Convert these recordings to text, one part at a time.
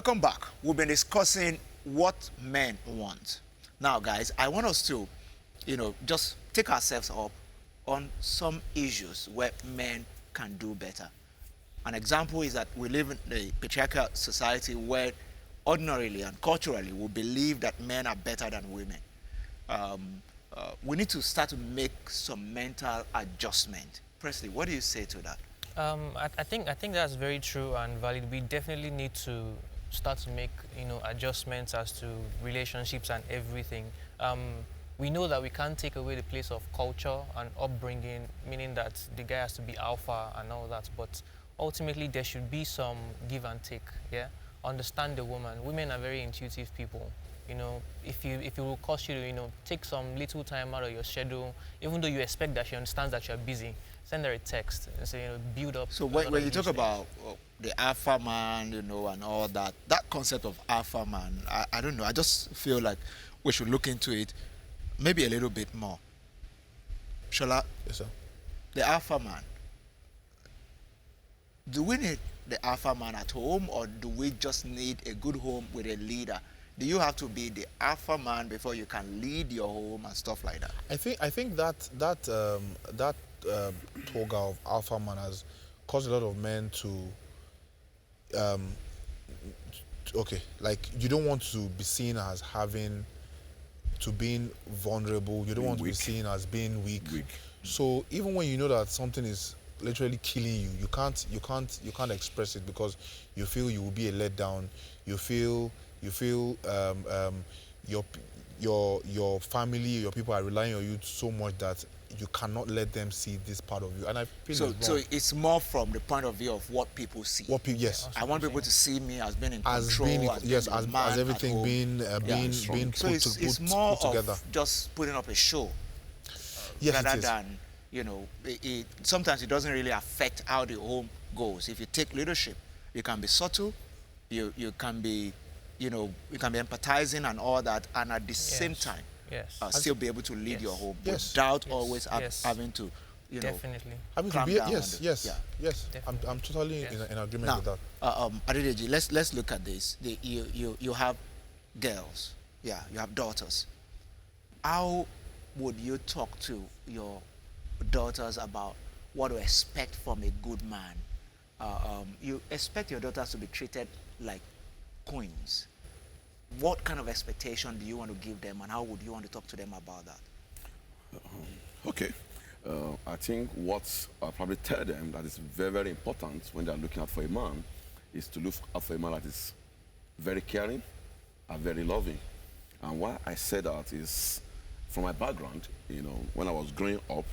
Welcome back. We've been discussing what men want. Now, guys, I want us to, just take ourselves up on some issues where men can do better. An example is that we live in a patriarchal society where ordinarily and culturally we believe that men are better than women. We need to start to make some mental adjustment. Presley, what do you say to that? I think that's very true and valid. We definitely need to start to make adjustments as to relationships and everything. We know that we can't take away the place of culture and upbringing, meaning that the guy has to be alpha and all that. But ultimately, there should be some give and take. Yeah, understand the woman. Women are very intuitive people. If it will cost you to take some little time out of your schedule, even though you expect that she understands that you're busy, send her a text and say, build up. So when you talk about the alpha man, and all that, that concept of alpha man, I don't know. I just feel like we should look into it maybe a little bit more. Shola, Yes, sir. the alpha man, do we need the alpha man at home, or do we just need a good home with a leader? Do you have to be the alpha man before you can lead your home and stuff like that? I think that toga of alpha man has caused a lot of men to like, you don't want to be seen as being vulnerable. You don't want to be seen as being weak. So even when you know that something is literally killing you, you can't express it because you feel you will be a letdown. You feel your family, your people are relying on you so much that you cannot let them see this part of you. And I feel so it's more from the point of view of what people see. Yes. I want people to see me as being in control, as everything being so it's more put together. of just putting up a show, Yes, rather it is. than sometimes it doesn't really affect how the home goes. If you take leadership, you can be subtle, you can be you can be empathizing and all that, and at the same time still be able to lead your home without always having to Definitely. clamp down. Yes. I'm totally in agreement Now, with that. Adedeji, let's look at this. You have girls, you have daughters. How would you talk to your daughters about what to expect from a good man? You expect your daughters to be treated like queens. What kind of expectation do you want to give them, and how would you want to talk to them about that? Okay. I think what I'll probably tell them that is very, very important when they're looking out for a man is to look out for a man that is very caring and very loving. And why I say that is, from my background, when I was growing up,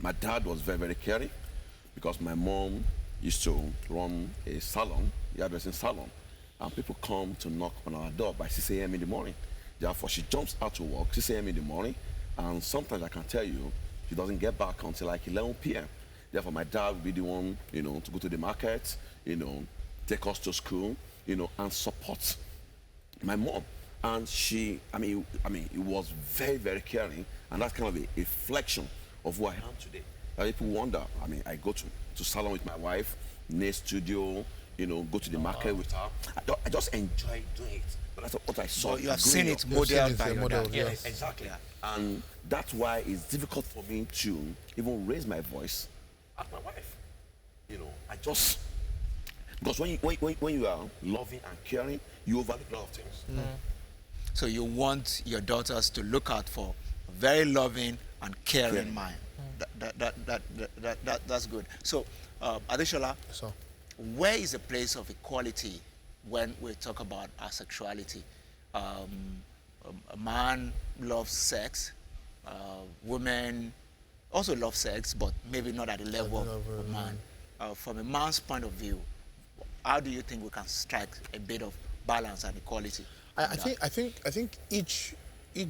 my dad was very, very caring because my mom used to run a salon, a hairdressing salon, and people come to knock on our door by 6 a.m. in the morning. Therefore, she jumps out to work 6 a.m. in the morning, and sometimes I can tell you, she doesn't get back until like 11 p.m. Therefore, my dad would be the one, to go to the market, take us to school, and support my mom. And she, it was very, very caring, and that's kind of a reflection of who I am today. People wonder, I go to salon with my wife, nail studio, go to the market with her. I just enjoy doing it. But that's what I saw. So you have seen it modeled by your dad. Yes. Exactly. And that's why it's difficult for me to even raise my voice at my wife. Because when you are loving and caring, you overlook a lot of things. So you want your daughters to look out for a very loving and caring man. That's good. So, Adeshola, So where is the place of equality when we talk about our sexuality? A man loves sex, women also love sex, but maybe not at the level of a man. From a man's point of view, how do you think we can strike a bit of balance and equality? I think each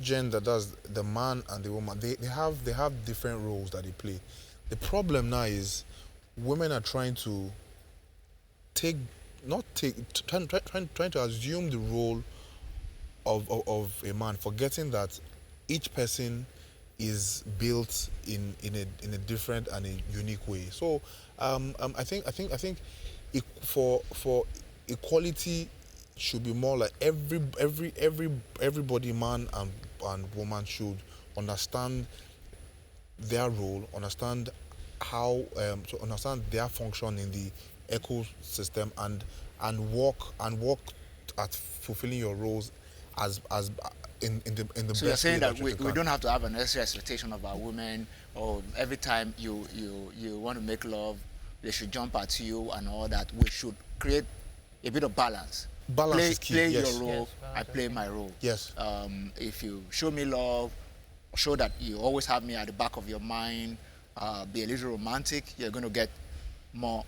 gender does, the man and the woman, they have different roles that they play. The problem now is women are trying to trying to assume the role of a man, forgetting that each person is built in a different and a unique way. So I think for equality should be more like everybody, man and woman, should understand their role, understand how to understand their function in the ecosystem, and work at fulfilling your roles as in the So best you're saying way that you we can. don't have to have an necessary expectation of our women, or every time you want to make love, they should jump at you and all that. We should create a bit of balance. Balance play, is key, Play yes. your role, Yes, balance I is play key. my role. Yes. If you show me love, show that you always have me at the back of your mind, be a little romantic, you're going to get more.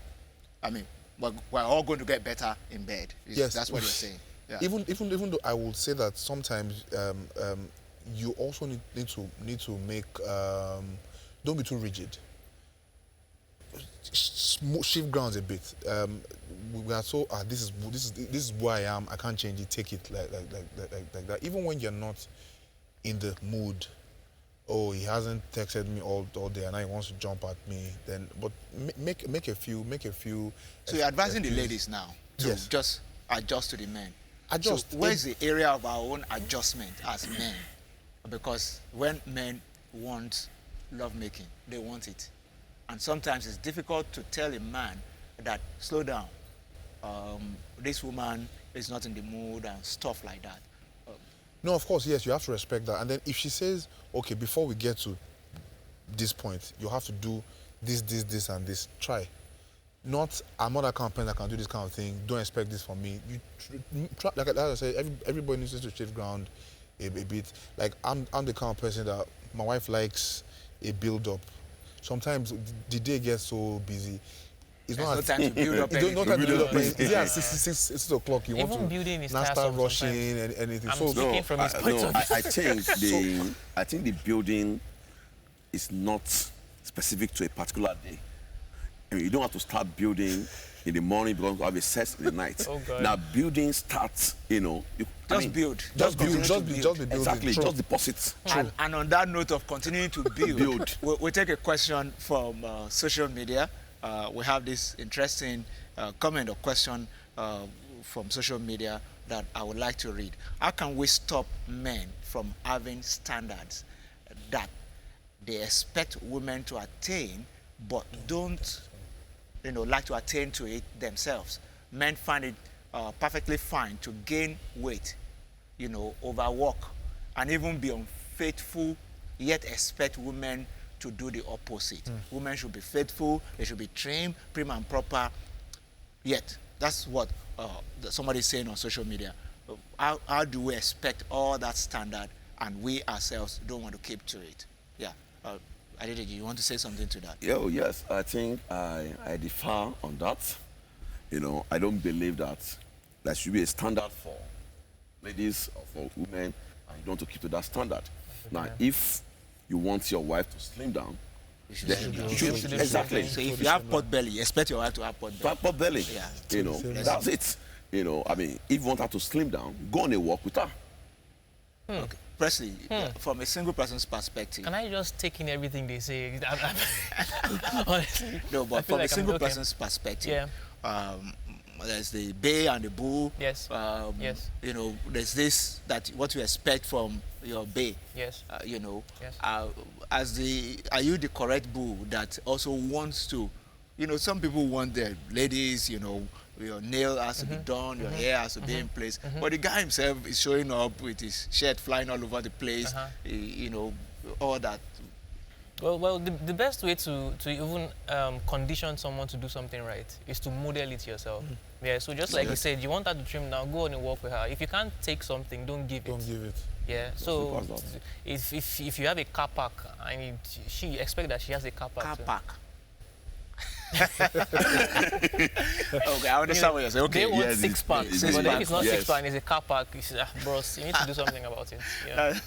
I mean, we're all going to get better in bed. Yes, That's what you're saying. Yeah. Even though I would say that sometimes you also need to make don't be too rigid. Shift grounds a bit. We are so this is where I am. I can't change it. Take it like that. Even when you're not in the mood. Oh, he hasn't texted me all day, and now he wants to jump at me. Then, but make a few. So you're advising the ladies now to Yes. just adjust to the men. Adjust. So where's the area of our own adjustment as men? Because when men want lovemaking, they want it. And sometimes it's difficult to tell a man that, slow down, this woman is not in the mood and stuff like that. No, of course, yes, you have to respect that. And then if she says, okay, before we get to this point, you have to do this, and this, try. Not, I'm not that kind of person that can do this kind of thing. Don't expect this from me. You try, like I said, everybody needs to shift ground a bit. Like, I'm the kind of person that my wife likes a build-up. Sometimes the day gets so busy. It's There's not no as- time to build up It's not time to anything. build up anything. Yeah, 6 o'clock. You want Even to building is not start tiresome rushing sometimes. and anything. I'm So speaking from his point of view. I think the building is not specific to a particular day. I mean, you don't have to start building in the morning because you have a sex in the night. Oh, God. Now, building starts, Just build. just continue to be building. Exactly, True. just deposit. And on that note of continuing to build, Build. we'll take a question from social media. We have this interesting comment or question from social media that I would like to read. How can we stop men from having standards that they expect women to attain but don't like to attain to it themselves? Men find it perfectly fine to gain weight, overwork, and even be unfaithful, yet expect women to do the opposite. Women should be faithful, they should be trim, prim and proper, yet that's what somebody is saying on social media. How do we expect all that standard and we ourselves don't want to keep to it? Yeah. Adedeji, you want to say something to that? Yeah, yes, I think I differ on that. I don't believe that there should be a standard for ladies or for women, and you don't want to keep to that standard. Now, if you want your wife to slim down, then you should, exactly. So if you have pot belly, expect your wife to have pot belly. Pot belly. Yeah. That's it. I mean, if you want her to slim down, go on a walk with her. Okay. Presley, from a single person's perspective. Can I just take in everything they say? Honestly. No, I but feel from a like I'm single okay. person's perspective, Yeah. There's the bay and the bull. Yes. Yes. There's this that what you expect from your bay. Yes. Yes. Are you the correct bull that also wants to, some people want their ladies, your nail has to be done, your hair has to be in place, but the guy himself is showing up with his shirt flying all over the place, all that. Well, the best way to even condition someone to do something right is to model it yourself. Yeah, so just like you said, you want her to trim now, go on and walk with her. If you can't take something, don't give it. Don't give it. Yeah, so if you have a car park and she expect that she has a car park. Car too. park. Okay, I understand what you're saying. Okay, They want yes, six pack, it's but if it's not yes. six pack, it's a car park. Bros, you need to do something about it. Yeah.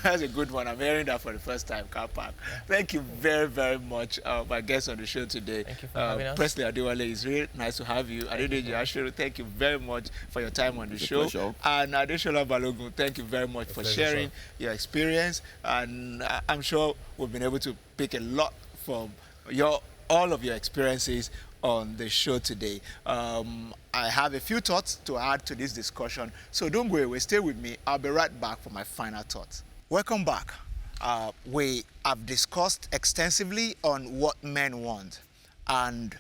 That's a good one. I'm hearing that for the first time, car park. Thank you very, very much, my guest on the show today. Thank you for having us. Presley Adewale, it's really nice to have you. Adedeji Ashiru, thank you very much for your time on the It's a show. pleasure. And Adeshola Balogun, thank you very much for pleasure, sharing sir. your experience. And I'm sure we've been able to pick a lot from all of your experiences on the show today. I have a few thoughts to add to this discussion, so don't go away. Stay with me. I'll be right back for my final thoughts. Welcome back. We have discussed extensively on what men want, and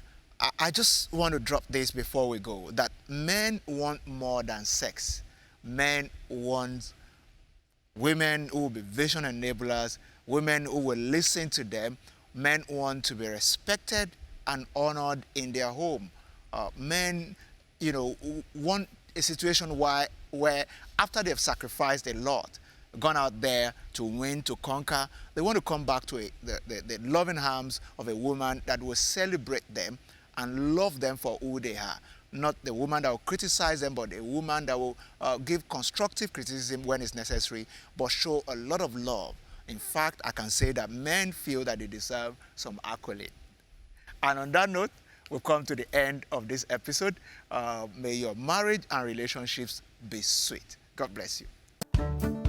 I just want to drop this before we go that men want more than sex. Men want women who will be vision enablers, women who will listen to them. Men want to be respected and honored in their home. Men, want a situation where after they've sacrificed a lot, gone out there to win, to conquer, they want to come back to the loving arms of a woman that will celebrate them and love them for who they are. Not the woman that will criticize them, but a woman that will give constructive criticism when it's necessary, but show a lot of love. In fact, I can say that men feel that they deserve some accolade. And on that note, we've come to the end of this episode. May your marriage and relationships be sweet. God bless you.